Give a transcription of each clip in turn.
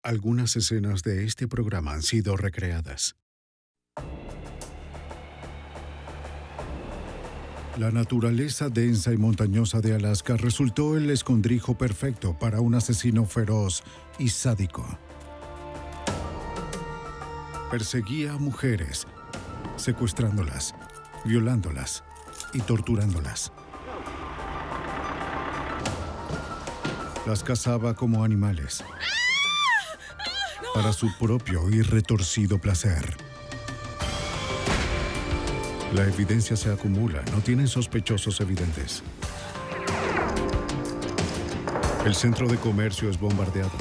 Algunas escenas de este programa han sido recreadas. La naturaleza densa y montañosa de Alaska resultó el escondrijo perfecto para un asesino feroz y sádico. Perseguía a mujeres, secuestrándolas, violándolas y torturándolas. Las cazaba como animales, para su propio y retorcido placer. La evidencia se acumula, no tienen sospechosos evidentes. El centro de comercio es bombardeado.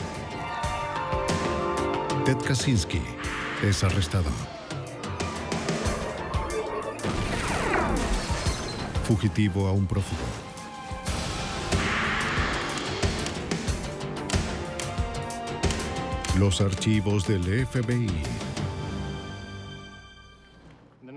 Ted Kaczynski es arrestado. Fugitivo a un prófugo. Los archivos del FBI.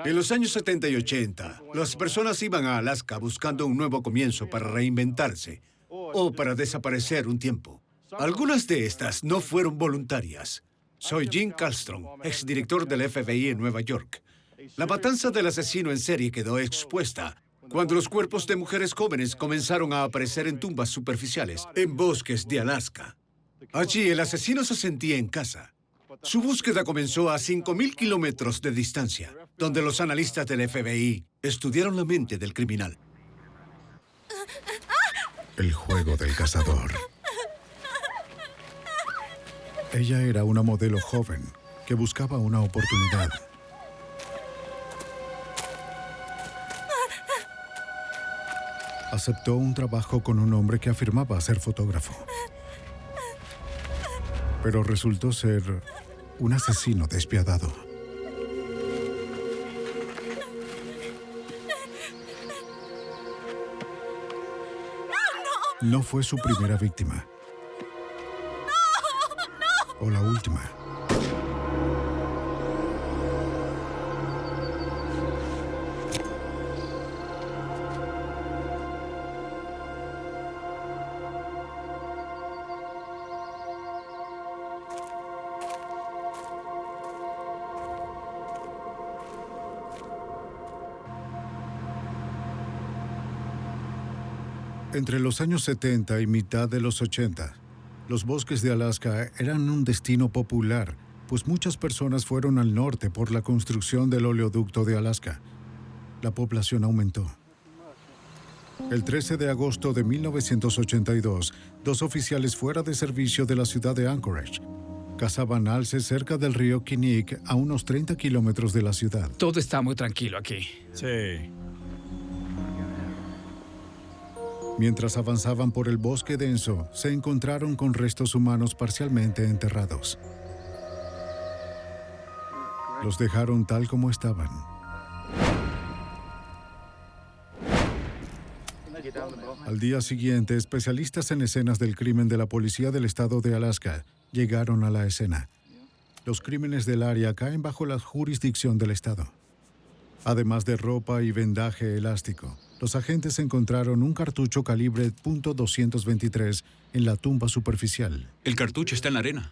En los años 70 y 80, las personas iban a Alaska buscando un nuevo comienzo para reinventarse o para desaparecer un tiempo. Algunas de estas no fueron voluntarias. Soy Jim Kallstrom, exdirector del FBI en Nueva York. La matanza del asesino en serie quedó expuesta cuando los cuerpos de mujeres jóvenes comenzaron a aparecer en tumbas superficiales en bosques de Alaska. Allí el asesino se sentía en casa. Su búsqueda comenzó a 5.000 kilómetros de distancia, donde los analistas del FBI estudiaron la mente del criminal. El juego del cazador. Ella era una modelo joven que buscaba una oportunidad. Aceptó un trabajo con un hombre que afirmaba ser fotógrafo. Pero resultó ser un asesino despiadado. No fue su primera víctima. O la última. Entre los años 70 y mitad de los 80, los bosques de Alaska eran un destino popular, pues muchas personas fueron al norte por la construcción del oleoducto de Alaska. La población aumentó. El 13 de agosto de 1982, dos oficiales fuera de servicio de la ciudad de Anchorage cazaban alces cerca del río Kinnick, a unos 30 kilómetros de la ciudad. Todo está muy tranquilo aquí. Sí. Mientras avanzaban por el bosque denso, se encontraron con restos humanos parcialmente enterrados. Los dejaron tal como estaban. Al día siguiente, especialistas en escenas del crimen de la Policía del Estado de Alaska llegaron a la escena. Los crímenes del área caen bajo la jurisdicción del Estado. Además de ropa y vendaje elástico, los agentes encontraron un cartucho calibre .223 en la tumba superficial. El cartucho está en la arena.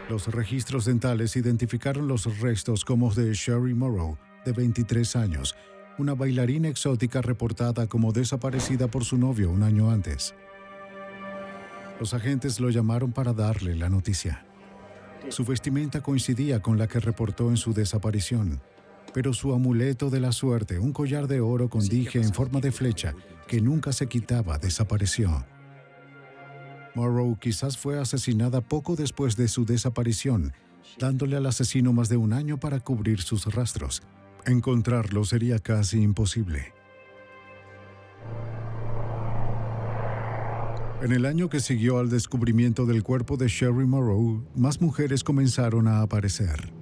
Los registros dentales identificaron los restos como de Sherry Morrow, de 23 años, una bailarina exótica reportada como desaparecida por su novio un año antes. Los agentes lo llamaron para darle la noticia. Su vestimenta coincidía con la que reportó en su desaparición, pero su amuleto de la suerte, un collar de oro con dije en forma de flecha que nunca se quitaba, desapareció. Morrow quizás fue asesinada poco después de su desaparición, dándole al asesino más de un año para cubrir sus rastros. Encontrarlo sería casi imposible. En el año que siguió al descubrimiento del cuerpo de Sherry Morrow, más mujeres comenzaron a aparecer.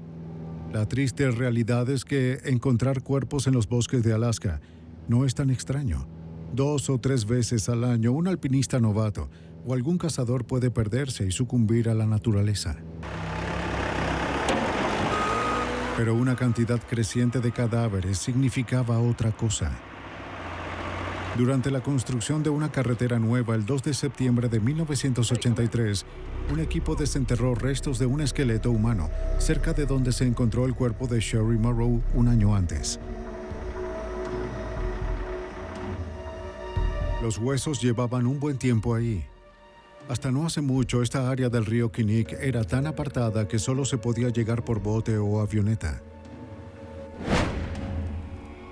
La triste realidad es que encontrar cuerpos en los bosques de Alaska no es tan extraño. 2 o 3 veces al año, un alpinista novato o algún cazador puede perderse y sucumbir a la naturaleza. Pero una cantidad creciente de cadáveres significaba otra cosa. Durante la construcción de una carretera nueva el 2 de septiembre de 1983, un equipo desenterró restos de un esqueleto humano cerca de donde se encontró el cuerpo de Sherry Morrow un año antes. Los huesos llevaban un buen tiempo ahí. Hasta no hace mucho, esta área del río Kinnick era tan apartada que solo se podía llegar por bote o avioneta.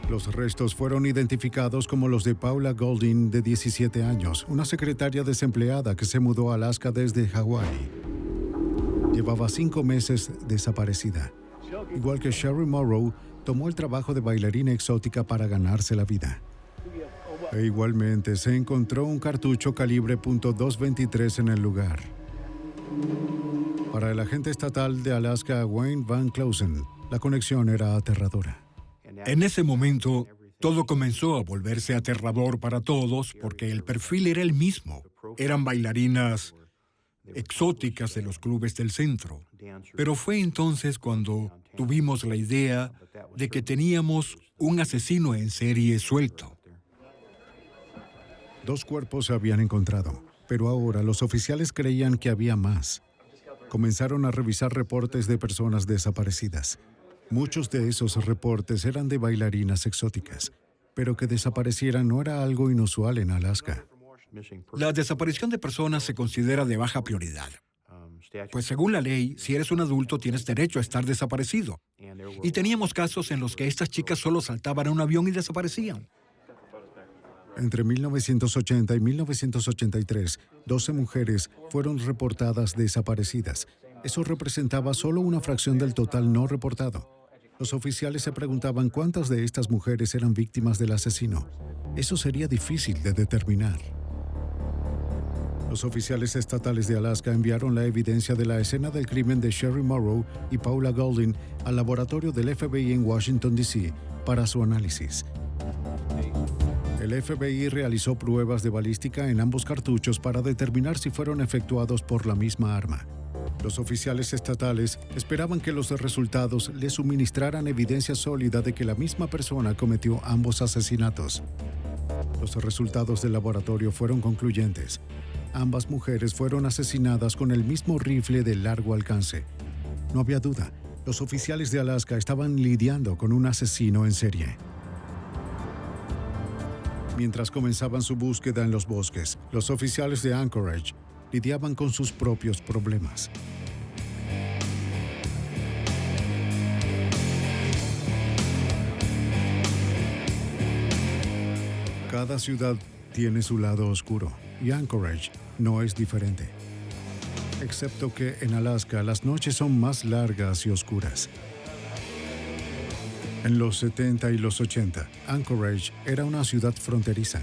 Los restos fueron identificados como los de Paula Golding, de 17 años, una secretaria desempleada que se mudó a Alaska desde Hawái. Llevaba 5 meses desaparecida. Igual que Sherry Morrow, tomó el trabajo de bailarina exótica para ganarse la vida. E igualmente se encontró un cartucho calibre .223 en el lugar. Para el agente estatal de Alaska, Wayne Van Clausen, la conexión era aterradora. En ese momento, todo comenzó a volverse aterrador para todos porque el perfil era el mismo. Eran bailarinas exóticas de los clubes del centro. Pero fue entonces cuando tuvimos la idea de que teníamos un asesino en serie suelto. 2 cuerpos se habían encontrado, pero ahora los oficiales creían que había más. Comenzaron a revisar reportes de personas desaparecidas. Muchos de esos reportes eran de bailarinas exóticas, pero que desaparecieran no era algo inusual en Alaska. La desaparición de personas se considera de baja prioridad. Pues según la ley, si eres un adulto tienes derecho a estar desaparecido. Y teníamos casos en los que estas chicas solo saltaban a un avión y desaparecían. Entre 1980 y 1983, 12 mujeres fueron reportadas desaparecidas. Eso representaba solo una fracción del total no reportado. Los oficiales se preguntaban cuántas de estas mujeres eran víctimas del asesino. Eso sería difícil de determinar. Los oficiales estatales de Alaska enviaron la evidencia de la escena del crimen de Sherry Morrow y Paula Golding al laboratorio del FBI en Washington, D.C. para su análisis. El FBI realizó pruebas de balística en ambos cartuchos para determinar si fueron efectuados por la misma arma. Los oficiales estatales esperaban que los resultados les suministraran evidencia sólida de que la misma persona cometió ambos asesinatos. Los resultados del laboratorio fueron concluyentes. Ambas mujeres fueron asesinadas con el mismo rifle de largo alcance. No había duda, los oficiales de Alaska estaban lidiando con un asesino en serie. Mientras comenzaban su búsqueda en los bosques, los oficiales de Anchorage lidiaban con sus propios problemas. Cada ciudad tiene su lado oscuro, y Anchorage no es diferente. Excepto que en Alaska las noches son más largas y oscuras. En los 70 y los 80, Anchorage era una ciudad fronteriza.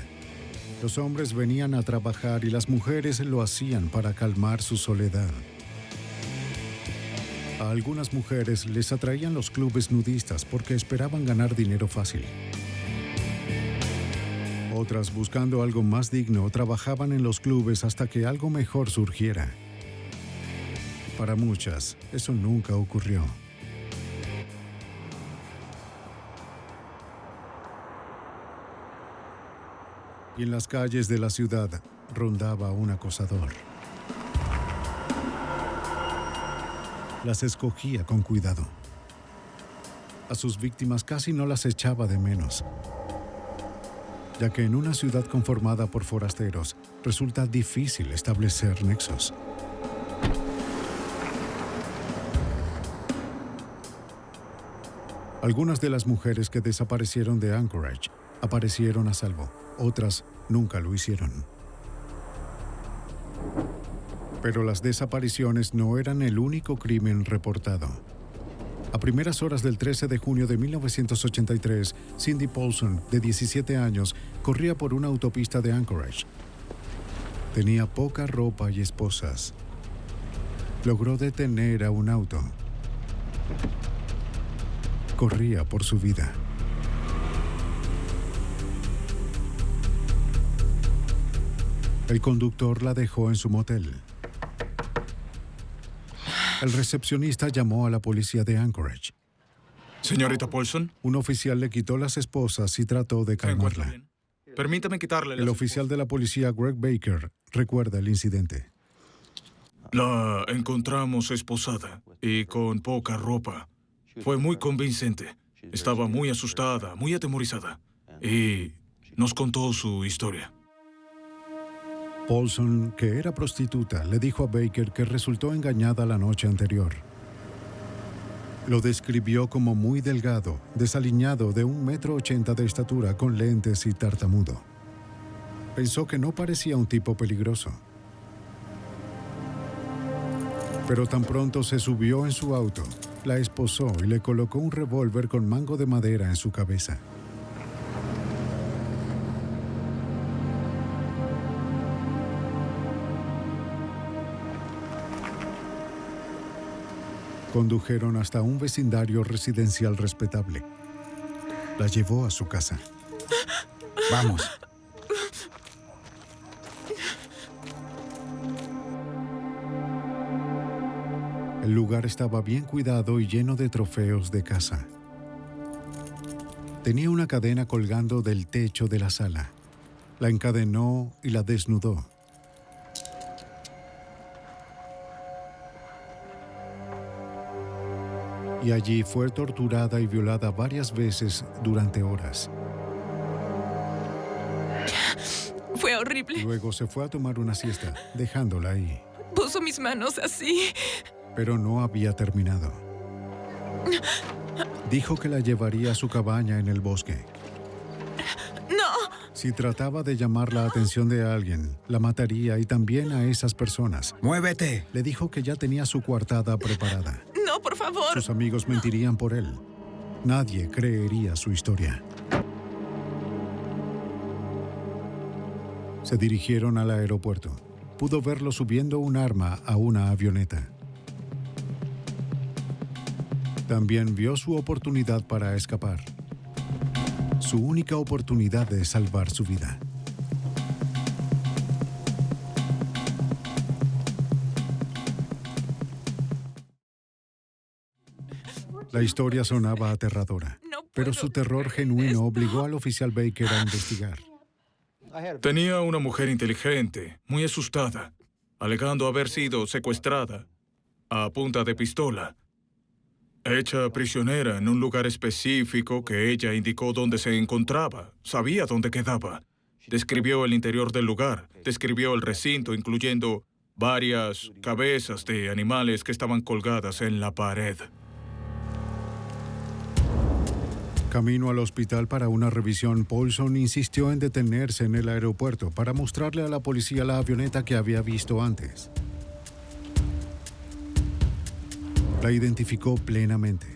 Los hombres venían a trabajar y las mujeres lo hacían para calmar su soledad. A algunas mujeres les atraían los clubes nudistas porque esperaban ganar dinero fácil. Otras, buscando algo más digno, trabajaban en los clubes hasta que algo mejor surgiera. Para muchas, eso nunca ocurrió. Y en las calles de la ciudad rondaba un acosador. Las escogía con cuidado. A sus víctimas casi no las echaba de menos, ya que en una ciudad conformada por forasteros resulta difícil establecer nexos. Algunas de las mujeres que desaparecieron de Anchorage aparecieron a salvo, otras nunca lo hicieron. Pero las desapariciones no eran el único crimen reportado. A primeras horas del 13 de junio de 1983, Cindy Paulson, de 17 años, corría por una autopista de Anchorage. Tenía poca ropa y esposas. Logró detener a un auto. Corría por su vida. El conductor la dejó en su motel. El recepcionista llamó a la policía de Anchorage. Señorita Paulson. Un oficial le quitó las esposas y trató de calmarla. Permítame quitarle El oficial de la policía, Greg Baker, recuerda el incidente. La encontramos esposada y con poca ropa. Fue muy convincente. Estaba muy asustada, muy atemorizada. Y nos contó su historia. Paulson, que era prostituta, le dijo a Baker que resultó engañada la noche anterior. Lo describió como muy delgado, desaliñado, de 1,80 m de estatura, con lentes y tartamudo. Pensó que no parecía un tipo peligroso. Pero tan pronto se subió en su auto, la esposó y le colocó un revólver con mango de madera en su cabeza. Condujeron hasta un vecindario residencial respetable. La llevó a su casa. Vamos. El lugar estaba bien cuidado y lleno de trofeos de caza. Tenía una cadena colgando del techo de la sala. La encadenó y la desnudó. Y allí fue torturada y violada varias veces durante horas. Fue horrible. Luego se fue a tomar una siesta, dejándola ahí. Puso mis manos así. Pero no había terminado. Dijo que la llevaría a su cabaña en el bosque. ¡No! Si trataba de llamar la atención de alguien, la mataría y también a esas personas. ¡Muévete! Le dijo que ya tenía su coartada preparada. ¡No, por favor! Sus amigos mentirían por él. Nadie creería su historia. Se dirigieron al aeropuerto. Pudo verlo subiendo un arma a una avioneta. También vio su oportunidad para escapar. Su única oportunidad de salvar su vida. La historia sonaba aterradora, pero su terror genuino obligó al oficial Baker a investigar. Tenía una mujer inteligente, muy asustada, alegando haber sido secuestrada a punta de pistola, hecha prisionera en un lugar específico que ella indicó dónde se encontraba, sabía dónde quedaba. Describió el interior del lugar, describió el recinto, incluyendo varias cabezas de animales que estaban colgadas en la pared. Camino al hospital para una revisión, Paulson insistió en detenerse en el aeropuerto para mostrarle a la policía la avioneta que había visto antes. La identificó plenamente.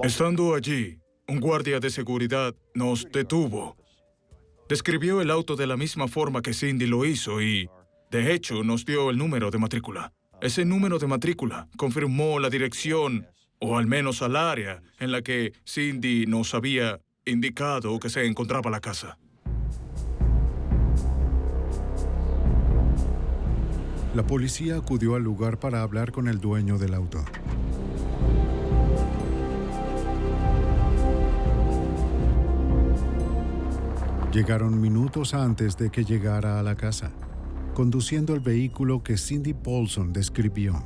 Estando allí, un guardia de seguridad nos detuvo. Describió el auto de la misma forma que Cindy lo hizo y, de hecho, nos dio el número de matrícula. Ese número de matrícula confirmó la dirección, o al menos al área en la que Cindy nos había indicado que se encontraba la casa. La policía acudió al lugar para hablar con el dueño del auto. Llegaron minutos antes de que llegara a la casa, conduciendo el vehículo que Cindy Paulson describió.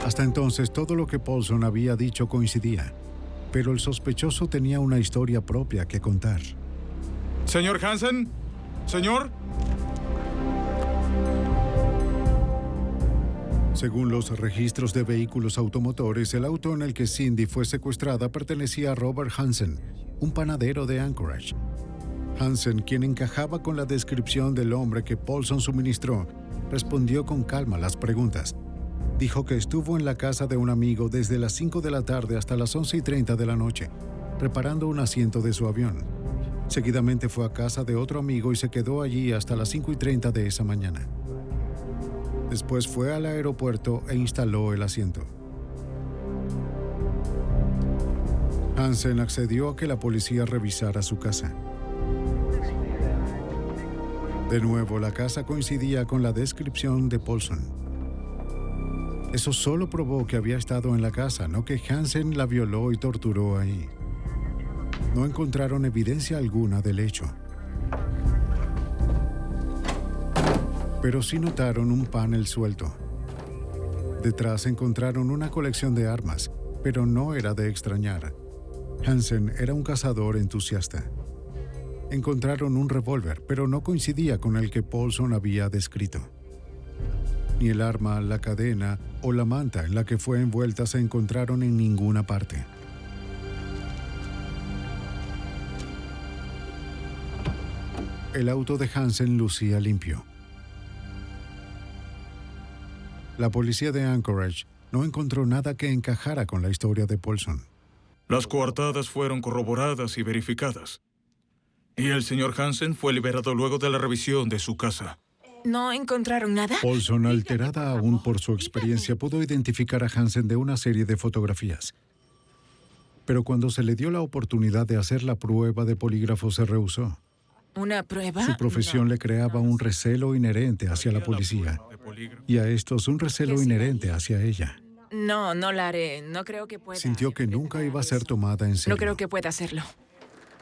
Hasta entonces, todo lo que Paulson había dicho coincidía, pero el sospechoso tenía una historia propia que contar. ¿Señor Hansen? ¿Señor? Según los registros de vehículos automotores, el auto en el que Cindy fue secuestrada pertenecía a Robert Hansen, un panadero de Anchorage. Hansen, quien encajaba con la descripción del hombre que Paulson suministró, respondió con calma las preguntas. Dijo que estuvo en la casa de un amigo desde las 5 de la tarde hasta las 11:30 de la noche, reparando un asiento de su avión. Seguidamente fue a casa de otro amigo y se quedó allí hasta las 5:30 de esa mañana. Después fue al aeropuerto e instaló el asiento. Hansen accedió a que la policía revisara su casa. De nuevo, la casa coincidía con la descripción de Paulson. Eso solo probó que había estado en la casa, no que Hansen la violó y torturó ahí. No encontraron evidencia alguna del hecho. Pero sí notaron un panel suelto. Detrás encontraron una colección de armas, pero no era de extrañar. Hansen era un cazador entusiasta. Encontraron un revólver, pero no coincidía con el que Paulson había descrito. Ni el arma, la cadena o la manta en la que fue envuelta se encontraron en ninguna parte. El auto de Hansen lucía limpio. La policía de Anchorage no encontró nada que encajara con la historia de Paulson. Las coartadas fueron corroboradas y verificadas. Y el señor Hansen fue liberado luego de la revisión de su casa. ¿No encontraron nada? Paulson, alterada aún por su experiencia, pudo identificar a Hansen de una serie de fotografías. Pero cuando se le dio la oportunidad de hacer la prueba de polígrafo, se rehusó. ¿Una prueba? Su profesión le creaba un recelo inherente hacia la policía. Y a estos un recelo inherente hacia ella. No, no la haré. No creo que pueda. Sintió que nunca iba a ser tomada en serio. No creo que pueda hacerlo.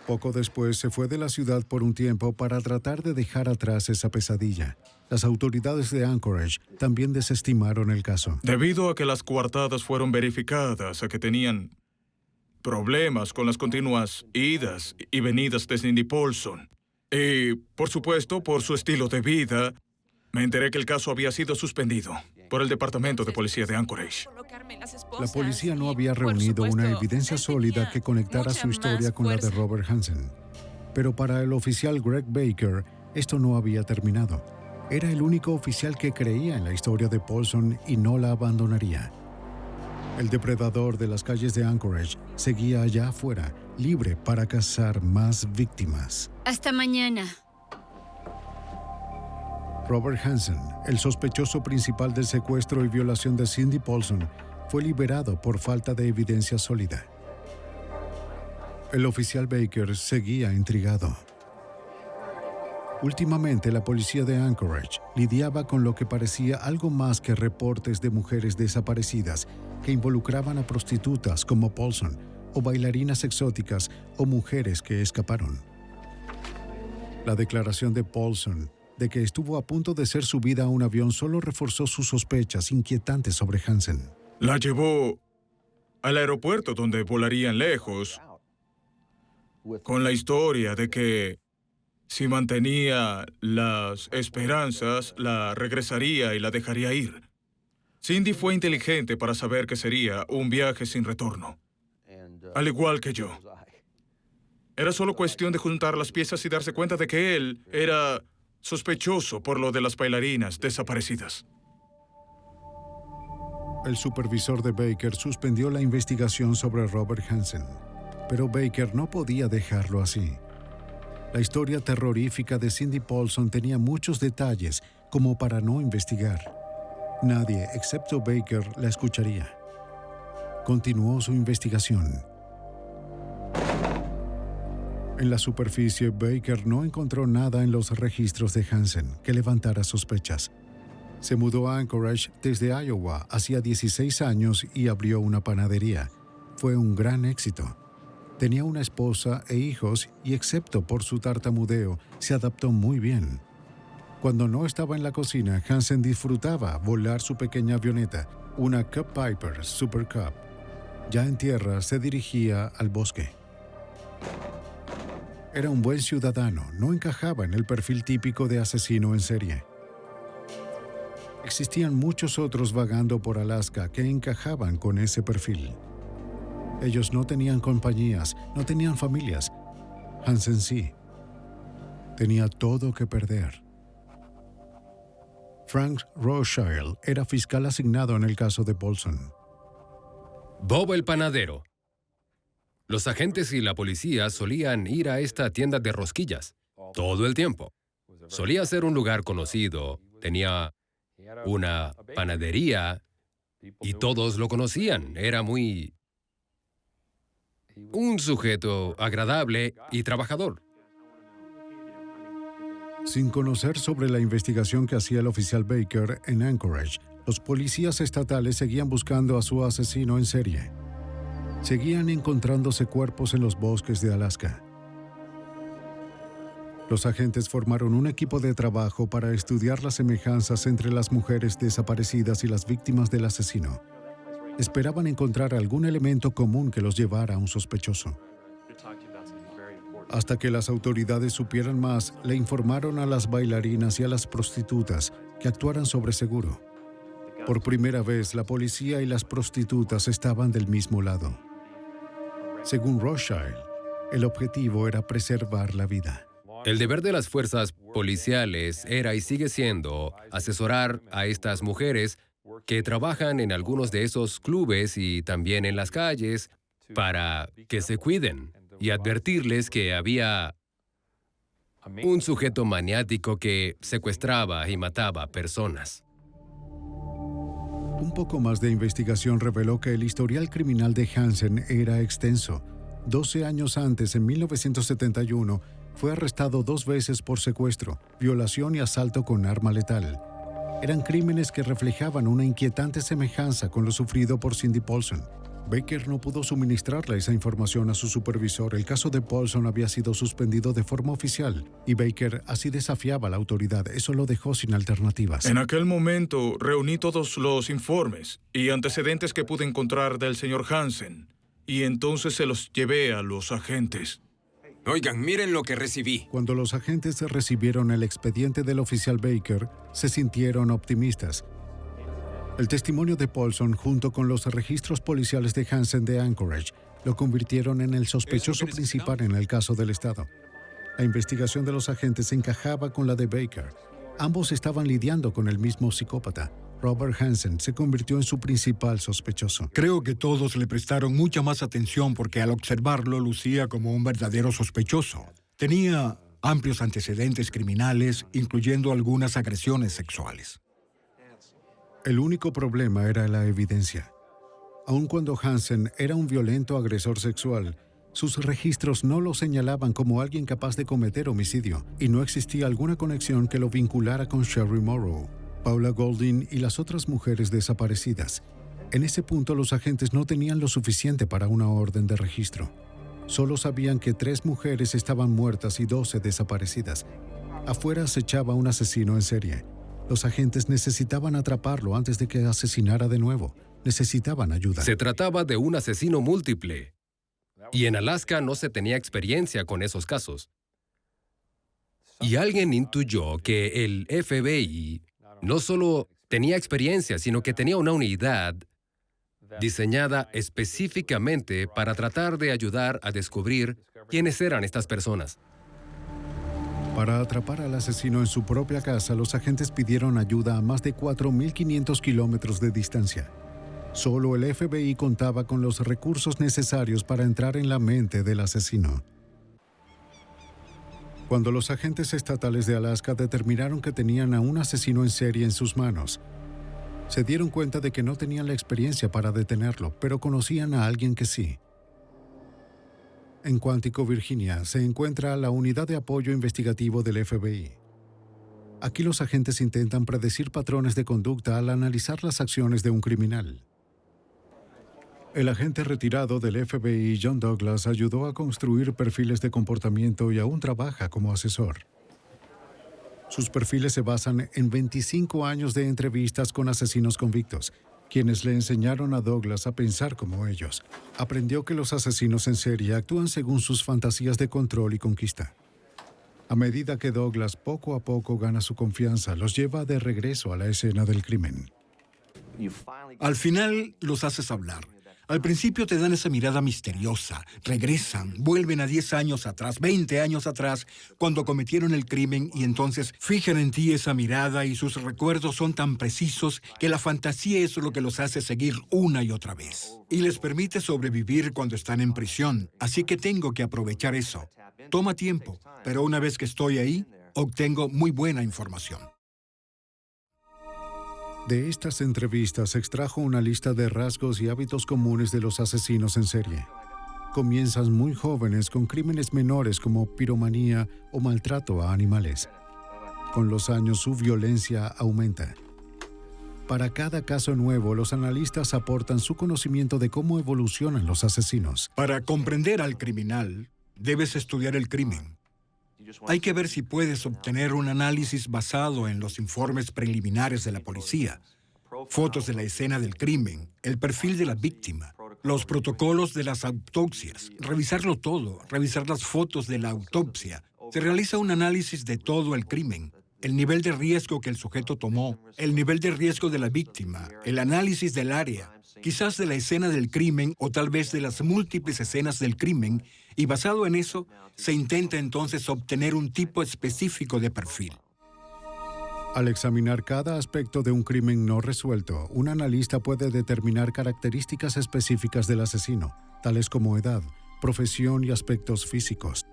Poco después se fue de la ciudad por un tiempo para tratar de dejar atrás esa pesadilla. Las autoridades de Anchorage también desestimaron el caso. Debido a que las coartadas fueron verificadas, a que tenían problemas con las continuas idas y venidas de Cindy Paulson. Y, por supuesto, por su estilo de vida, me enteré que el caso había sido suspendido por el Departamento de Policía de Anchorage. La policía no había reunido una evidencia sólida que conectara su historia con la de Robert Hansen. Pero para el oficial Greg Baker, esto no había terminado. Era el único oficial que creía en la historia de Paulson y no la abandonaría. El depredador de las calles de Anchorage seguía allá afuera, libre para cazar más víctimas. Hasta mañana. Robert Hansen, el sospechoso principal del secuestro y violación de Cindy Paulson, fue liberado por falta de evidencia sólida. El oficial Baker seguía intrigado. Últimamente, la policía de Anchorage lidiaba con lo que parecía algo más que reportes de mujeres desaparecidas que involucraban a prostitutas como Paulson, o bailarinas exóticas, o mujeres que escaparon. La declaración de Paulson de que estuvo a punto de ser subida a un avión solo reforzó sus sospechas inquietantes sobre Hansen. La llevó al aeropuerto donde volarían lejos, con la historia de que si mantenía las esperanzas, la regresaría y la dejaría ir. Cindy fue inteligente para saber que sería un viaje sin retorno, al igual que yo. Era solo cuestión de juntar las piezas y darse cuenta de que él era sospechoso por lo de las bailarinas desaparecidas. El supervisor de Baker suspendió la investigación sobre Robert Hansen, pero Baker no podía dejarlo así. La historia terrorífica de Cindy Paulson tenía muchos detalles como para no investigar. Nadie, excepto Baker, la escucharía. Continuó su investigación. En la superficie, Baker no encontró nada en los registros de Hansen que levantara sospechas. Se mudó a Anchorage desde Iowa hacía 16 años y abrió una panadería. Fue un gran éxito. Tenía una esposa e hijos y, excepto por su tartamudeo, se adaptó muy bien. Cuando no estaba en la cocina, Hansen disfrutaba volar su pequeña avioneta, una Cup Piper Super Cup. Ya en tierra, se dirigía al bosque. Era un buen ciudadano, no encajaba en el perfil típico de asesino en serie. Existían muchos otros vagando por Alaska que encajaban con ese perfil. Ellos no tenían compañías, no tenían familias. Hansen sí. Tenía todo que perder. Frank Rothschild era fiscal asignado en el caso de Paulson. Bob el panadero. Los agentes y la policía solían ir a esta tienda de rosquillas todo el tiempo. Solía ser un lugar conocido, tenía una panadería y todos lo conocían. Era un sujeto agradable y trabajador. Sin conocer sobre la investigación que hacía el oficial Baker en Anchorage, los policías estatales seguían buscando a su asesino en serie. Seguían encontrándose cuerpos en los bosques de Alaska. Los agentes formaron un equipo de trabajo para estudiar las semejanzas entre las mujeres desaparecidas y las víctimas del asesino. Esperaban encontrar algún elemento común que los llevara a un sospechoso. Hasta que las autoridades supieran más, le informaron a las bailarinas y a las prostitutas que actuaran sobre seguro. Por primera vez, la policía y las prostitutas estaban del mismo lado. Según Rothschild, el objetivo era preservar la vida. El deber de las fuerzas policiales era y sigue siendo asesorar a estas mujeres que trabajan en algunos de esos clubes y también en las calles para que se cuiden y advertirles que había un sujeto maniático que secuestraba y mataba personas. Un poco más de investigación reveló que el historial criminal de Hansen era extenso. 12 años antes, en 1971, fue arrestado 2 veces por secuestro, violación y asalto con arma letal. Eran crímenes que reflejaban una inquietante semejanza con lo sufrido por Cindy Paulson. Baker no pudo suministrarle esa información a su supervisor. El caso de Paulson había sido suspendido de forma oficial y Baker así desafiaba a la autoridad. Eso lo dejó sin alternativas. En aquel momento reuní todos los informes y antecedentes que pude encontrar del señor Hansen y entonces se los llevé a los agentes. Oigan, miren lo que recibí. Cuando los agentes recibieron el expediente del oficial Baker, se sintieron optimistas. El testimonio de Paulson, junto con los registros policiales de Hansen de Anchorage, lo convirtieron en el sospechoso principal en el caso del Estado. La investigación de los agentes encajaba con la de Baker. Ambos estaban lidiando con el mismo psicópata. Robert Hansen se convirtió en su principal sospechoso. Creo que todos le prestaron mucha más atención porque al observarlo lucía como un verdadero sospechoso. Tenía amplios antecedentes criminales, incluyendo algunas agresiones sexuales. El único problema era la evidencia. Aun cuando Hansen era un violento agresor sexual, sus registros no lo señalaban como alguien capaz de cometer homicidio y no existía alguna conexión que lo vinculara con Sherry Morrow, Paula Golding y las otras mujeres desaparecidas. En ese punto los agentes no tenían lo suficiente para una orden de registro. Solo sabían que 3 mujeres estaban muertas y 12 desaparecidas. Afuera acechaba un asesino en serie. Los agentes necesitaban atraparlo antes de que asesinara de nuevo. Necesitaban ayuda. Se trataba de un asesino múltiple. Y en Alaska no se tenía experiencia con esos casos. Y alguien intuyó que el FBI no solo tenía experiencia, sino que tenía una unidad diseñada específicamente para tratar de ayudar a descubrir quiénes eran estas personas. Para atrapar al asesino en su propia casa, los agentes pidieron ayuda a más de 4.500 kilómetros de distancia. Solo el FBI contaba con los recursos necesarios para entrar en la mente del asesino. Cuando los agentes estatales de Alaska determinaron que tenían a un asesino en serie en sus manos, se dieron cuenta de que no tenían la experiencia para detenerlo, pero conocían a alguien que sí. En Quantico, Virginia, se encuentra la Unidad de Apoyo Investigativo del FBI. Aquí los agentes intentan predecir patrones de conducta al analizar las acciones de un criminal. El agente retirado del FBI, John Douglas, ayudó a construir perfiles de comportamiento y aún trabaja como asesor. Sus perfiles se basan en 25 años de entrevistas con asesinos convictos, quienes le enseñaron a Douglas a pensar como ellos. Aprendió que los asesinos en serie actúan según sus fantasías de control y conquista. A medida que Douglas poco a poco gana su confianza, los lleva de regreso a la escena del crimen. Al final los haces hablar. Al principio te dan esa mirada misteriosa, regresan, vuelven a 10 años atrás, 20 años atrás, cuando cometieron el crimen y entonces fijan en ti esa mirada y sus recuerdos son tan precisos que la fantasía es lo que los hace seguir una y otra vez. Y les permite sobrevivir cuando están en prisión, así que tengo que aprovechar eso. Toma tiempo, pero una vez que estoy ahí, obtengo muy buena información. De estas entrevistas se extrajo una lista de rasgos y hábitos comunes de los asesinos en serie. Comienzan muy jóvenes con crímenes menores como piromanía o maltrato a animales. Con los años su violencia aumenta. Para cada caso nuevo, los analistas aportan su conocimiento de cómo evolucionan los asesinos. Para comprender al criminal, debes estudiar el crimen. Hay que ver si puedes obtener un análisis basado en los informes preliminares de la policía, fotos de la escena del crimen, el perfil de la víctima, los protocolos de las autopsias, revisarlo todo, revisar las fotos de la autopsia. Se realiza un análisis de todo el crimen, el nivel de riesgo que el sujeto tomó, el nivel de riesgo de la víctima, el análisis del área, quizás de la escena del crimen o tal vez de las múltiples escenas del crimen, y basado en eso, se intenta entonces obtener un tipo específico de perfil. Al examinar cada aspecto de un crimen no resuelto, un analista puede determinar características específicas del asesino, tales como edad, profesión y aspectos físicos.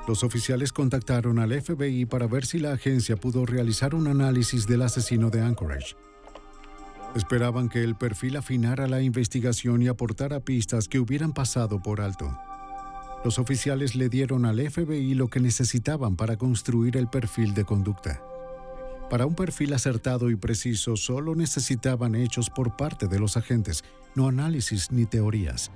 Los oficiales contactaron al FBI para ver si la agencia pudo realizar un análisis del asesino de Anchorage. Esperaban que el perfil afinara la investigación y aportara pistas que hubieran pasado por alto. Los oficiales le dieron al FBI lo que necesitaban para construir el perfil de conducta. Para un perfil acertado y preciso, solo necesitaban hechos por parte de los agentes, no análisis ni teorías.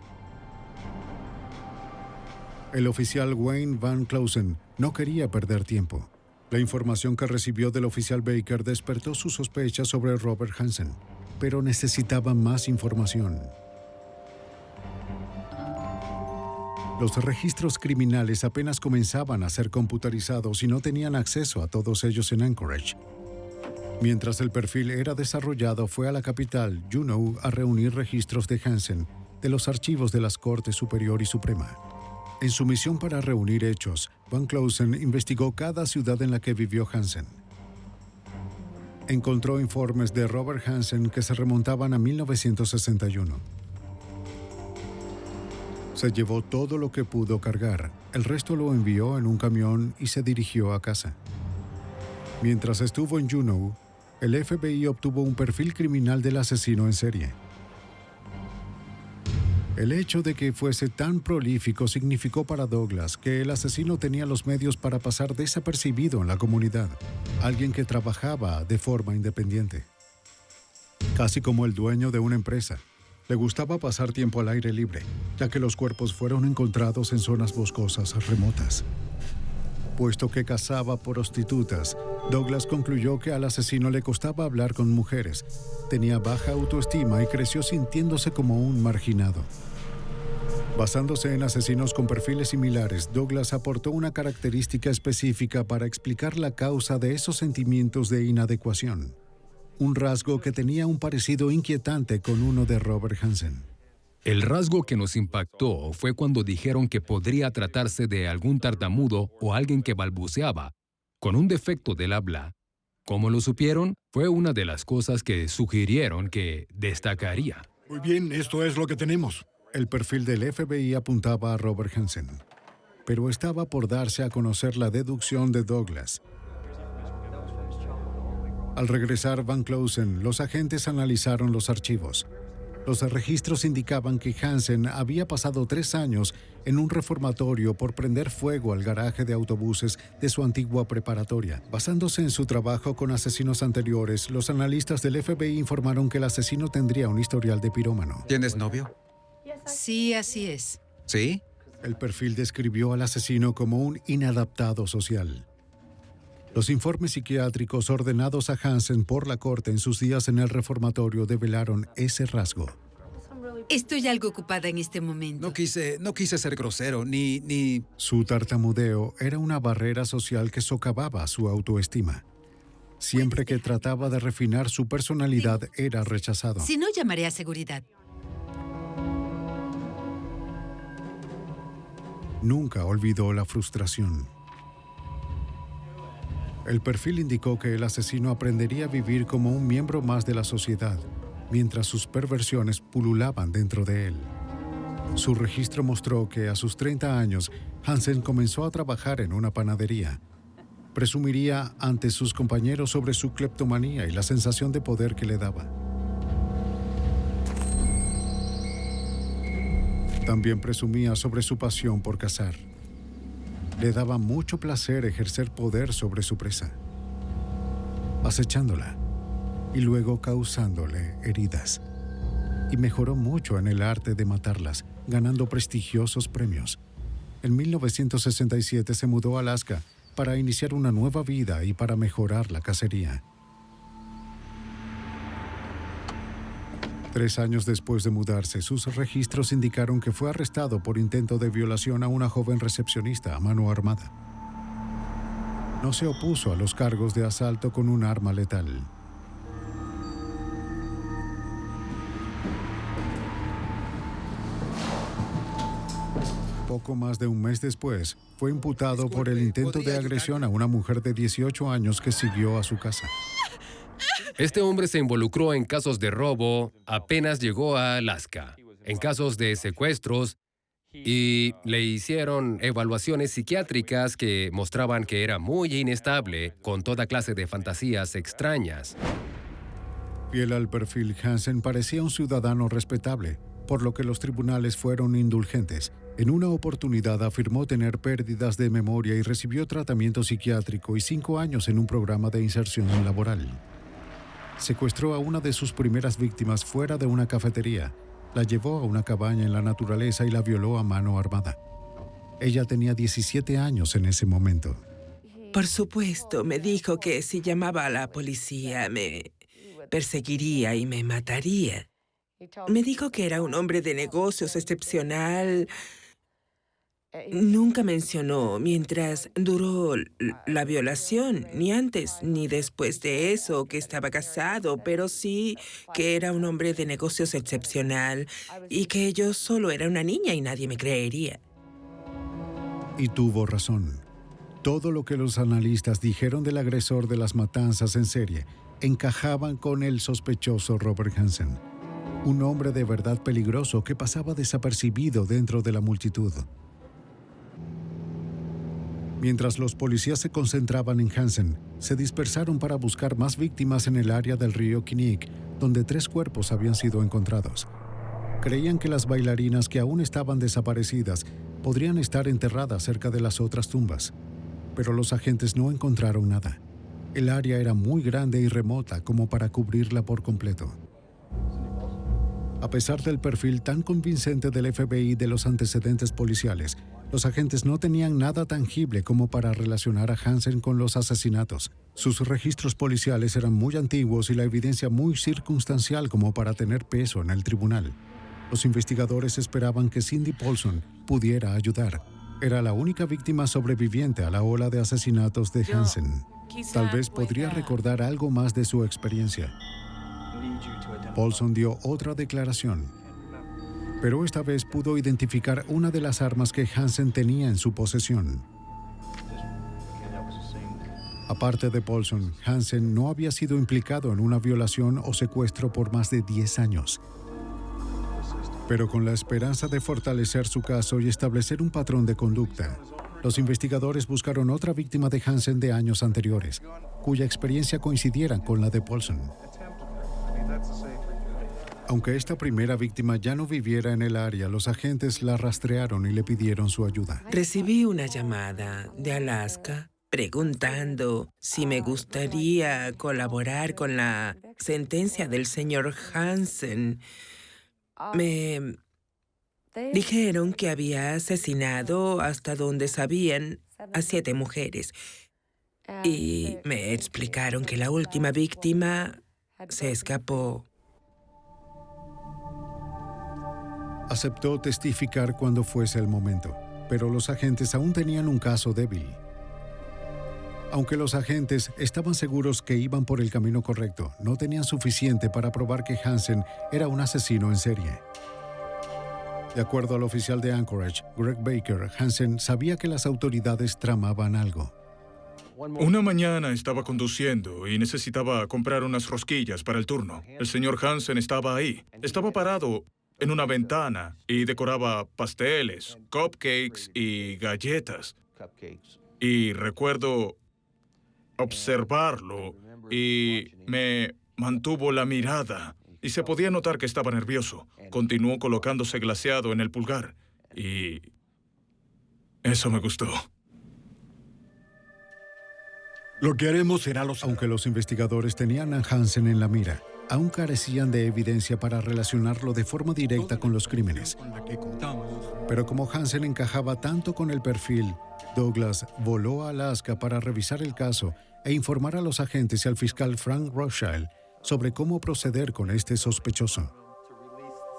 El oficial Wayne Van Clausen no quería perder tiempo. La información que recibió del oficial Baker despertó sus sospechas sobre Robert Hansen, pero necesitaba más información. Los registros criminales apenas comenzaban a ser computarizados y no tenían acceso a todos ellos en Anchorage. Mientras el perfil era desarrollado, fue a la capital, Juneau, a reunir registros de Hansen de los archivos de las Cortes Superior y Suprema. En su misión para reunir hechos, Van Clausen investigó cada ciudad en la que vivió Hansen. Encontró informes de Robert Hansen que se remontaban a 1961. Se llevó todo lo que pudo cargar. El resto lo envió en un camión y se dirigió a casa. Mientras estuvo en Juneau, el FBI obtuvo un perfil criminal del asesino en serie. El hecho de que fuese tan prolífico significó para Douglas que el asesino tenía los medios para pasar desapercibido en la comunidad, alguien que trabajaba de forma independiente. Casi como el dueño de una empresa, le gustaba pasar tiempo al aire libre, ya que los cuerpos fueron encontrados en zonas boscosas remotas. Puesto que cazaba prostitutas, Douglas concluyó que al asesino le costaba hablar con mujeres, tenía baja autoestima y creció sintiéndose como un marginado. Basándose en asesinos con perfiles similares, Douglas aportó una característica específica para explicar la causa de esos sentimientos de inadecuación. Un rasgo que tenía un parecido inquietante con uno de Robert Hansen. El rasgo que nos impactó fue cuando dijeron que podría tratarse de algún tartamudo o alguien que balbuceaba, con un defecto del habla. ¿Cómo lo supieron? Fue una de las cosas que sugirieron que destacaría. Muy bien, esto es lo que tenemos. El perfil del FBI apuntaba a Robert Hansen, pero estaba por darse a conocer la deducción de Douglas. Al regresar Van Clausen, los agentes analizaron los archivos. Los registros indicaban que Hansen había pasado 3 años en un reformatorio por prender fuego al garaje de autobuses de su antigua preparatoria. Basándose en su trabajo con asesinos anteriores, los analistas del FBI informaron que el asesino tendría un historial de pirómano. ¿Tienes novio? Sí, así es. ¿Sí? El perfil describió al asesino como un inadaptado social. Los informes psiquiátricos ordenados a Hansen por la corte en sus días en el reformatorio develaron ese rasgo. Estoy algo ocupada en este momento. No quise ser grosero, ni... Su tartamudeo era una barrera social que socavaba su autoestima. Siempre que trataba de refinar su personalidad, era rechazado. Si no, llamaré a seguridad. Nunca olvidó la frustración. El perfil indicó que el asesino aprendería a vivir como un miembro más de la sociedad, mientras sus perversiones pululaban dentro de él. Su registro mostró que a sus 30 años, Hansen comenzó a trabajar en una panadería. Presumiría ante sus compañeros sobre su cleptomanía y la sensación de poder que le daba. También presumía sobre su pasión por cazar. Le daba mucho placer ejercer poder sobre su presa. acechándola y luego causándole heridas. Y mejoró mucho en el arte de matarlas, ganando prestigiosos premios. En 1967 se mudó a Alaska para iniciar una nueva vida y para mejorar la cacería. 3 años después de mudarse, sus registros indicaron que fue arrestado por intento de violación a una joven recepcionista a mano armada. No se opuso a los cargos de asalto con un arma letal. Poco más de un mes después, fue imputado por el intento de agresión a una mujer de 18 años que siguió a su casa. Este hombre se involucró en casos de robo apenas llegó a Alaska, en casos de secuestros, y le hicieron evaluaciones psiquiátricas que mostraban que era muy inestable, con toda clase de fantasías extrañas. Fiel al perfil, Hansen parecía un ciudadano respetable, por lo que los tribunales fueron indulgentes. En una oportunidad afirmó tener pérdidas de memoria y recibió tratamiento psiquiátrico y 5 años en un programa de inserción laboral. Secuestró a una de sus primeras víctimas fuera de una cafetería, la llevó a una cabaña en la naturaleza y la violó a mano armada. Ella tenía 17 años en ese momento. Por supuesto, me dijo que si llamaba a la policía me perseguiría y me mataría. Me dijo que era un hombre de negocios excepcional. Nunca mencionó mientras duró la violación, ni antes ni después de eso, que estaba casado, pero sí que era un hombre de negocios excepcional y que yo solo era una niña y nadie me creería. Y tuvo razón. Todo lo que los analistas dijeron del agresor de las matanzas en serie encajaban con el sospechoso Robert Hansen, un hombre de verdad peligroso que pasaba desapercibido dentro de la multitud. Mientras los policías se concentraban en Hansen, se dispersaron para buscar más víctimas en el área del río Kinnick, donde 3 cuerpos habían sido encontrados. Creían que las bailarinas que aún estaban desaparecidas podrían estar enterradas cerca de las otras tumbas, pero los agentes no encontraron nada. El área era muy grande y remota como para cubrirla por completo. A pesar del perfil tan convincente del FBI de los antecedentes policiales, los agentes no tenían nada tangible como para relacionar a Hansen con los asesinatos. Sus registros policiales eran muy antiguos y la evidencia muy circunstancial como para tener peso en el tribunal. Los investigadores esperaban que Cindy Paulson pudiera ayudar. Era la única víctima sobreviviente a la ola de asesinatos de Hansen. Tal vez podría recordar algo más de su experiencia. Paulson dio otra declaración, pero esta vez pudo identificar una de las armas que Hansen tenía en su posesión. Aparte de Paulson, Hansen no había sido implicado en una violación o secuestro por más de 10 años. Pero con la esperanza de fortalecer su caso y establecer un patrón de conducta, los investigadores buscaron otra víctima de Hansen de años anteriores, cuya experiencia coincidiera con la de Paulson. Aunque esta primera víctima ya no viviera en el área, los agentes la rastrearon y le pidieron su ayuda. Recibí una llamada de Alaska preguntando si me gustaría colaborar con la sentencia del señor Hansen. Me dijeron que había asesinado, hasta donde sabían, a 7 mujeres. Y me explicaron que la última víctima se escapó. Aceptó testificar cuando fuese el momento, pero los agentes aún tenían un caso débil. Aunque los agentes estaban seguros que iban por el camino correcto, no tenían suficiente para probar que Hansen era un asesino en serie. De acuerdo al oficial de Anchorage, Greg Baker, Hansen sabía que las autoridades tramaban algo. Una mañana estaba conduciendo y necesitaba comprar unas rosquillas para el turno. El señor Hansen estaba ahí. Estaba parado en una ventana y decoraba pasteles, cupcakes y galletas. Y recuerdo observarlo y me mantuvo la mirada y se podía notar que estaba nervioso. Continuó colocándose glaseado en el pulgar y eso me gustó. Lo que haremos será Aunque los investigadores tenían a Hansen en la mira, aún carecían de evidencia para relacionarlo de forma directa con los crímenes. Pero como Hansen encajaba tanto con el perfil, Douglas voló a Alaska para revisar el caso e informar a los agentes y al fiscal Frank Rothschild sobre cómo proceder con este sospechoso.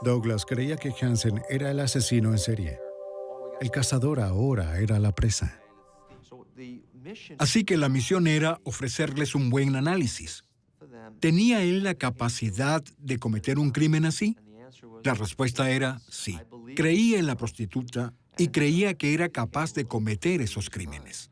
Douglas creía que Hansen era el asesino en serie. El cazador ahora era la presa. Así que la misión era ofrecerles un buen análisis. ¿Tenía él la capacidad de cometer un crimen así? La respuesta era sí. Creía en la prostituta y creía que era capaz de cometer esos crímenes.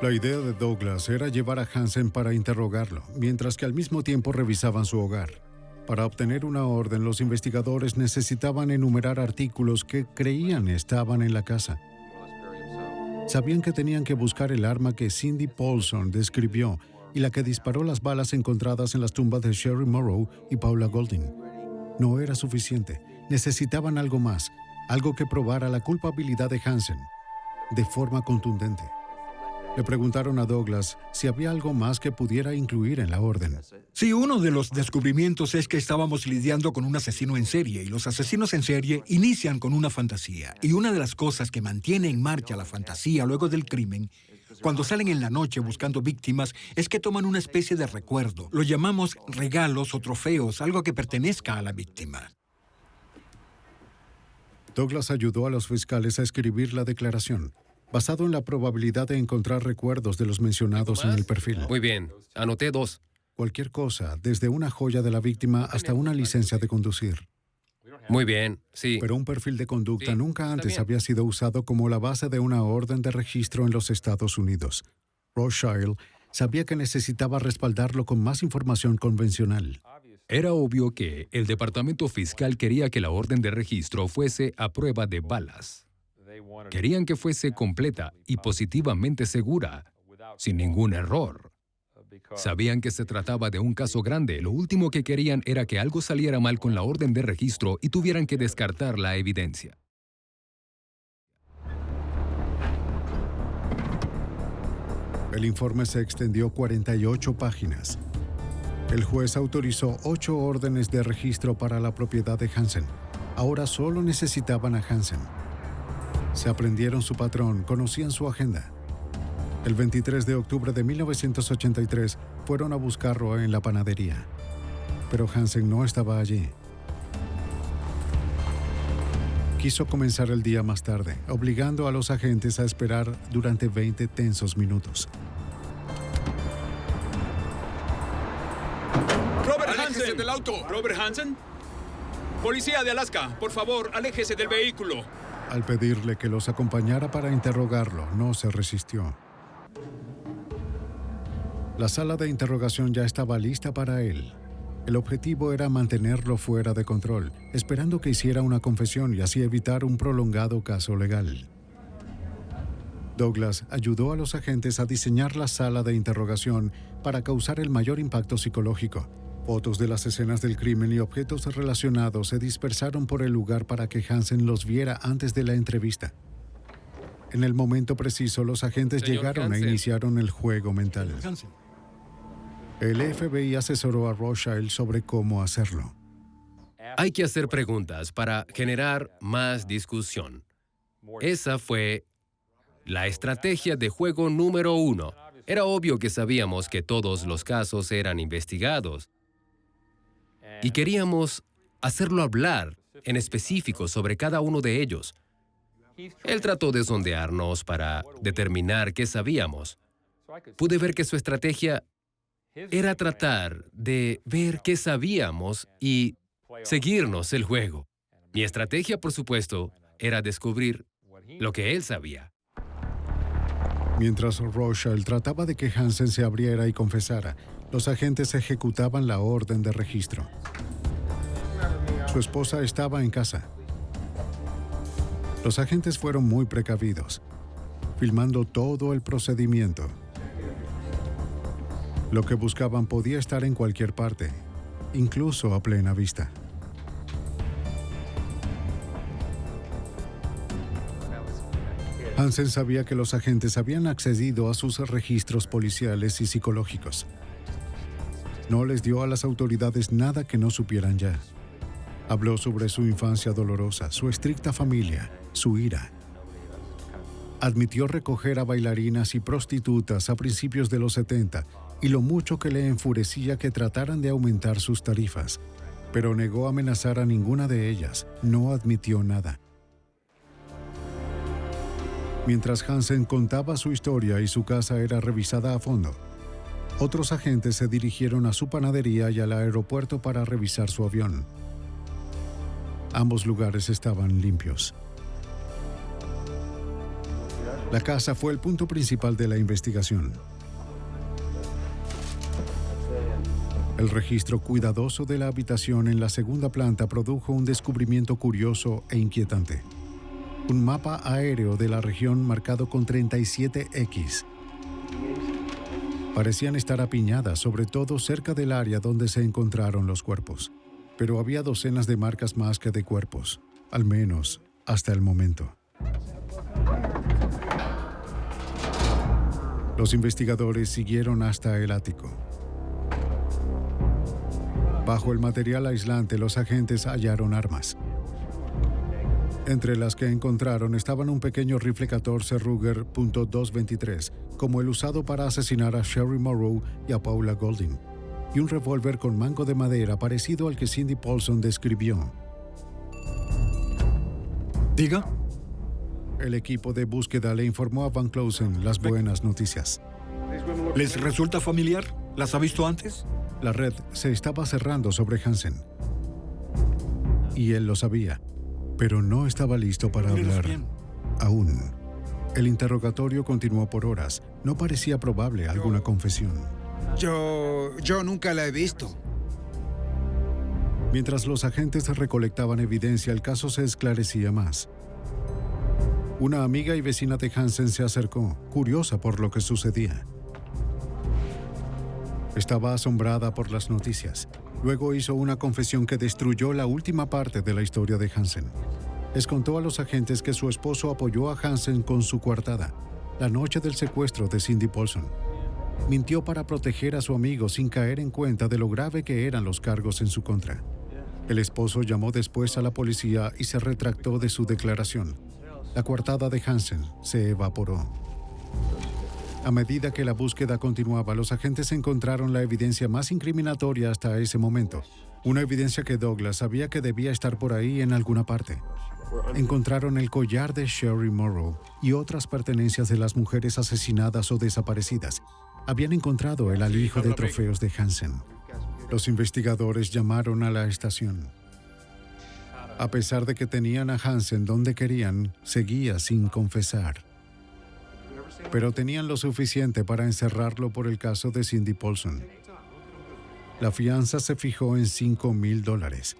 La idea de Douglas era llevar a Hansen para interrogarlo, mientras que al mismo tiempo revisaban su hogar. Para obtener una orden, los investigadores necesitaban enumerar artículos que creían estaban en la casa. Sabían que tenían que buscar el arma que Cindy Paulson describió y la que disparó las balas encontradas en las tumbas de Sherry Morrow y Paula Golding. No era suficiente. Necesitaban algo más, algo que probara la culpabilidad de Hansen, de forma contundente. Le preguntaron a Douglas si había algo más que pudiera incluir en la orden. Sí, uno de los descubrimientos es que estábamos lidiando con un asesino en serie, y los asesinos en serie inician con una fantasía. Y una de las cosas que mantiene en marcha la fantasía luego del crimen, cuando salen en la noche buscando víctimas, es que toman una especie de recuerdo. Lo llamamos regalos o trofeos, algo que pertenezca a la víctima. Douglas ayudó a los fiscales a escribir la declaración, basado en la probabilidad de encontrar recuerdos de los mencionados en el perfil. Muy bien, anoté 2. Cualquier cosa, desde una joya de la víctima hasta una licencia de conducir. Muy bien, sí. Pero un perfil de conducta Sí, nunca está antes bien. había sido usado como la base de una orden de registro en los Estados Unidos. Rothschild sabía que necesitaba respaldarlo con más información convencional. Era obvio que el departamento fiscal quería que la orden de registro fuese a prueba de balas. Querían que fuese completa y positivamente segura, sin ningún error. Sabían que se trataba de un caso grande. Lo último que querían era que algo saliera mal con la orden de registro y tuvieran que descartar la evidencia. El informe se extendió 48 páginas. El juez autorizó 8 órdenes de registro para la propiedad de Hansen. Ahora solo necesitaban a Hansen. Se aprendieron su patrón, conocían su agenda. El 23 de octubre de 1983 fueron a buscarlo en la panadería. Pero Hansen no estaba allí. Quiso comenzar el día más tarde, obligando a los agentes a esperar durante 20 tensos minutos. ¡Robert Hansen! Del auto! ¿Robert Hansen? Policía de Alaska, por favor, aléjese del vehículo. Al pedirle que los acompañara para interrogarlo, no se resistió. La sala de interrogación ya estaba lista para él. El objetivo era mantenerlo fuera de control, esperando que hiciera una confesión y así evitar un prolongado caso legal. Douglas ayudó a los agentes a diseñar la sala de interrogación para causar el mayor impacto psicológico. Fotos de las escenas del crimen y objetos relacionados se dispersaron por el lugar para que Hansen los viera antes de la entrevista. En el momento preciso, los agentes Señor llegaron Hansen. e iniciaron el juego mental. El FBI asesoró a Rothschild sobre cómo hacerlo. Hay que hacer preguntas para generar más discusión. Esa fue la estrategia de juego número 1. Era obvio que sabíamos que todos los casos eran investigados. Y queríamos hacerlo hablar en específico sobre cada uno de ellos. Él trató de sondearnos para determinar qué sabíamos. Pude ver que su estrategia era tratar de ver qué sabíamos y seguirnos el juego. Mi estrategia, por supuesto, era descubrir lo que él sabía. Mientras Rothschild trataba de que Hansen se abriera y confesara, los agentes ejecutaban la orden de registro. Su esposa estaba en casa. Los agentes fueron muy precavidos, filmando todo el procedimiento. Lo que buscaban podía estar en cualquier parte, incluso a plena vista. Hansen sabía que los agentes habían accedido a sus registros policiales y psicológicos. No les dio a las autoridades nada que no supieran ya. Habló sobre su infancia dolorosa, su estricta familia, su ira. Admitió recoger a bailarinas y prostitutas a principios de los 70 y lo mucho que le enfurecía que trataran de aumentar sus tarifas, pero negó amenazar a ninguna de ellas. No admitió nada. Mientras Hansen contaba su historia y su casa era revisada a fondo, otros agentes se dirigieron a su panadería y al aeropuerto para revisar su avión. Ambos lugares estaban limpios. La casa fue el punto principal de la investigación. El registro cuidadoso de la habitación en la segunda planta produjo un descubrimiento curioso e inquietante. Un mapa aéreo de la región marcado con 37X. Parecían estar apiñadas, sobre todo cerca del área donde se encontraron los cuerpos. Pero había docenas de marcas más que de cuerpos, al menos hasta el momento. Los investigadores siguieron hasta el ático. Bajo el material aislante, los agentes hallaron armas. Entre las que encontraron estaban un pequeño rifle 14 Ruger .223, como el usado para asesinar a Sherry Morrow y a Paula Golding, y un revólver con mango de madera parecido al que Cindy Paulson describió. ¿Diga? El equipo de búsqueda le informó a Van Closen las buenas noticias. ¿Les resulta familiar? ¿Las ha visto antes? La red se estaba cerrando sobre Hansen. Y él lo sabía, pero no estaba listo para hablar aún. El interrogatorio continuó por horas. No parecía probable alguna confesión. Yo nunca la he visto. Mientras los agentes recolectaban evidencia, el caso se esclarecía más. Una amiga y vecina de Hansen se acercó, curiosa por lo que sucedía. Estaba asombrada por las noticias. Luego hizo una confesión que destruyó la última parte de la historia de Hansen. Les contó a los agentes que su esposo apoyó a Hansen con su coartada, la noche del secuestro de Cindy Paulson. Mintió para proteger a su amigo sin caer en cuenta de lo grave que eran los cargos en su contra. El esposo llamó después a la policía y se retractó de su declaración. La coartada de Hansen se evaporó. A medida que la búsqueda continuaba, los agentes encontraron la evidencia más incriminatoria hasta ese momento. Una evidencia que Douglas sabía que debía estar por ahí en alguna parte. Encontraron el collar de Sherry Morrow y otras pertenencias de las mujeres asesinadas o desaparecidas. Habían encontrado el alijo de trofeos de Hansen. Los investigadores llamaron a la estación. A pesar de que tenían a Hansen donde querían, seguía sin confesar. Pero tenían lo suficiente para encerrarlo por el caso de Cindy Paulson. La fianza se fijó en $5,000.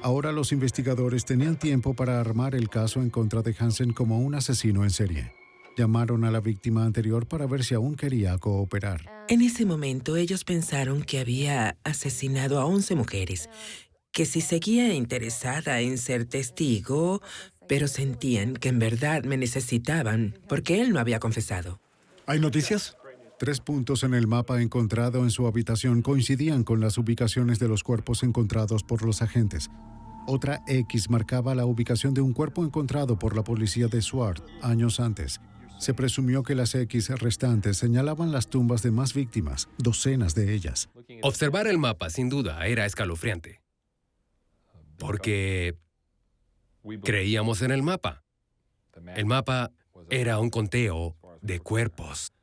Ahora los investigadores tenían tiempo para armar el caso en contra de Hansen como un asesino en serie. Llamaron a la víctima anterior para ver si aún quería cooperar. En ese momento ellos pensaron que había asesinado a 11 mujeres, que si seguía interesada en ser testigo, pero sentían que en verdad me necesitaban porque él no había confesado. ¿Hay noticias? 3 puntos en el mapa encontrado en su habitación coincidían con las ubicaciones de los cuerpos encontrados por los agentes. Otra X marcaba la ubicación de un cuerpo encontrado por la policía de Swart años antes. Se presumió que las X restantes señalaban las tumbas de más víctimas, docenas de ellas. Observar el mapa, sin duda, era escalofriante. Porque creíamos en el mapa. El mapa era un conteo de cuerpos.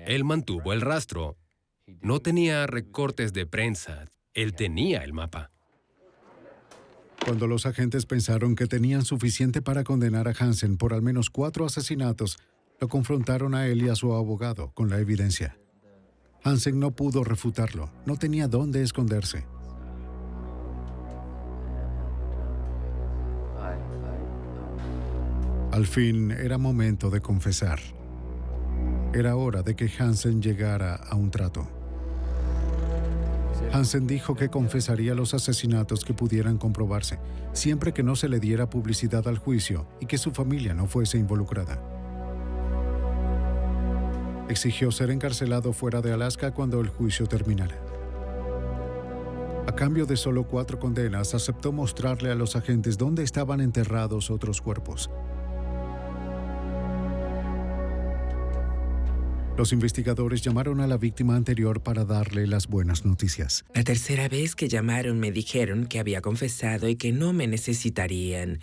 Él mantuvo el rastro. No tenía recortes de prensa. Él tenía el mapa. Cuando los agentes pensaron que tenían suficiente para condenar a Hansen por al menos 4 asesinatos, lo confrontaron a él y a su abogado con la evidencia. Hansen no pudo refutarlo. No tenía dónde esconderse. Al fin, era momento de confesar. Era hora de que Hansen llegara a un trato. Hansen dijo que confesaría los asesinatos que pudieran comprobarse, siempre que no se le diera publicidad al juicio y que su familia no fuese involucrada. Exigió ser encarcelado fuera de Alaska cuando el juicio terminara. A cambio de solo 4 condenas, aceptó mostrarle a los agentes dónde estaban enterrados otros cuerpos. Los investigadores llamaron a la víctima anterior para darle las buenas noticias. La tercera vez que llamaron me dijeron que había confesado y que no me necesitarían.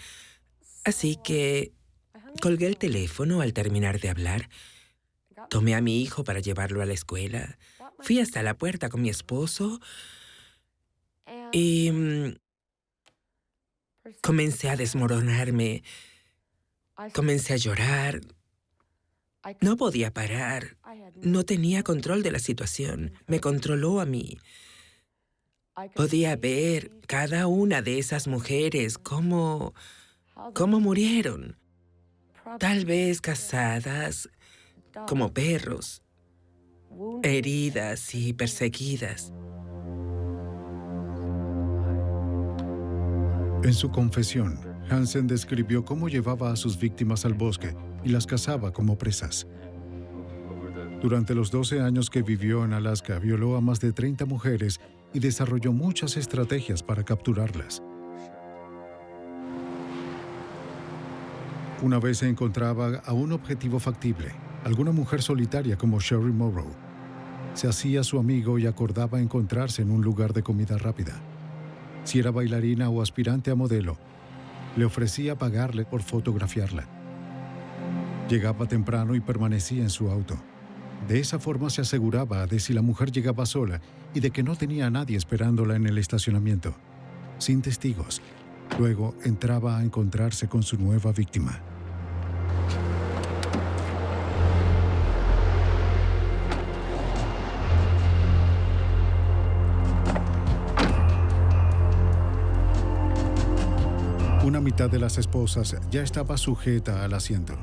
Así que colgué el teléfono al terminar de hablar. Tomé a mi hijo para llevarlo a la escuela. Fui hasta la puerta con mi esposo y comencé a desmoronarme. Comencé a llorar. No podía parar. No tenía control de la situación. Me controló a mí. Podía ver cada una de esas mujeres cómo murieron. Tal vez cazadas como perros, heridas y perseguidas. En su confesión, Hansen describió cómo llevaba a sus víctimas al bosque y las cazaba como presas. Durante los 12 años que vivió en Alaska, violó a más de 30 mujeres y desarrolló muchas estrategias para capturarlas. Una vez se encontraba a un objetivo factible, alguna mujer solitaria como Sherry Morrow. Se hacía su amigo y acordaba encontrarse en un lugar de comida rápida. Si era bailarina o aspirante a modelo, le ofrecía pagarle por fotografiarla. Llegaba temprano y permanecía en su auto. De esa forma se aseguraba de si la mujer llegaba sola y de que no tenía a nadie esperándola en el estacionamiento, sin testigos. Luego entraba a encontrarse con su nueva víctima. Una mitad de las esposas ya estaba sujeta al asiento.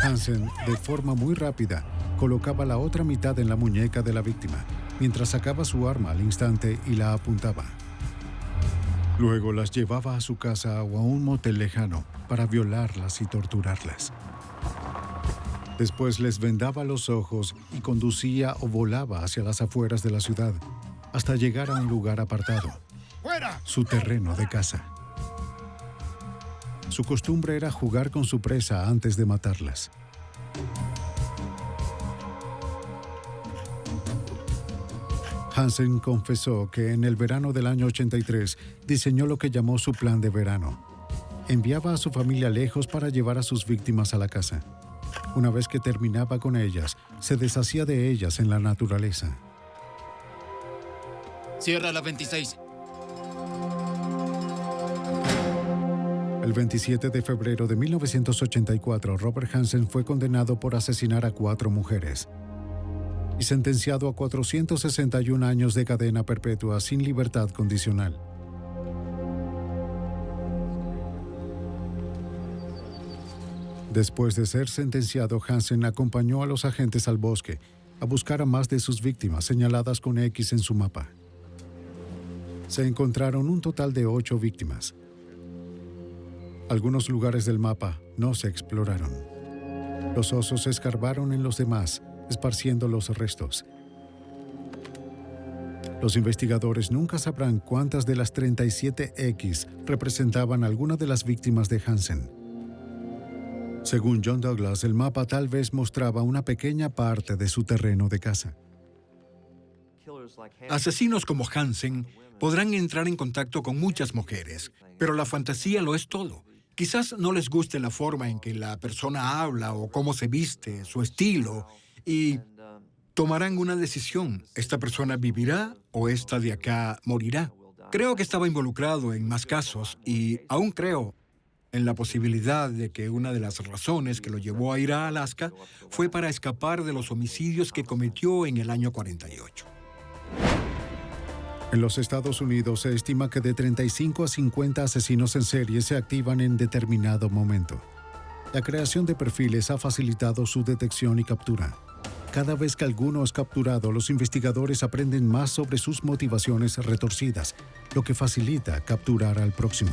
Hansen, de forma muy rápida, colocaba la otra mitad en la muñeca de la víctima, mientras sacaba su arma al instante y la apuntaba. Luego las llevaba a su casa o a un motel lejano para violarlas y torturarlas. Después les vendaba los ojos y conducía o volaba hacia las afueras de la ciudad, hasta llegar a un lugar apartado, su terreno de caza. Su costumbre era jugar con su presa antes de matarlas. Hansen confesó que en el verano del año 83 diseñó lo que llamó su plan de verano. Enviaba a su familia lejos para llevar a sus víctimas a la casa. Una vez que terminaba con ellas, se deshacía de ellas en la naturaleza. Cierra la 26. El 27 de febrero de 1984, Robert Hansen fue condenado por asesinar a 4 mujeres y sentenciado a 461 años de cadena perpetua sin libertad condicional. Después de ser sentenciado, Hansen acompañó a los agentes al bosque a buscar a más de sus víctimas señaladas con X en su mapa. Se encontraron un total de 8 víctimas. Algunos lugares del mapa no se exploraron. Los osos escarbaron en los demás, esparciendo los restos. Los investigadores nunca sabrán cuántas de las 37X representaban alguna de las víctimas de Hansen. Según John Douglas, el mapa tal vez mostraba una pequeña parte de su terreno de caza. Asesinos como Hansen podrán entrar en contacto con muchas mujeres, pero la fantasía lo es todo. Quizás no les guste la forma en que la persona habla o cómo se viste, su estilo, y tomarán una decisión. ¿Esta persona vivirá o esta de acá morirá? Creo que estaba involucrado en más casos y aún creo en la posibilidad de que una de las razones que lo llevó a ir a Alaska fue para escapar de los homicidios que cometió en el año 48. En los Estados Unidos se estima que de 35 a 50 asesinos en serie se activan en determinado momento. La creación de perfiles ha facilitado su detección y captura. Cada vez que alguno es capturado, los investigadores aprenden más sobre sus motivaciones retorcidas, lo que facilita capturar al próximo.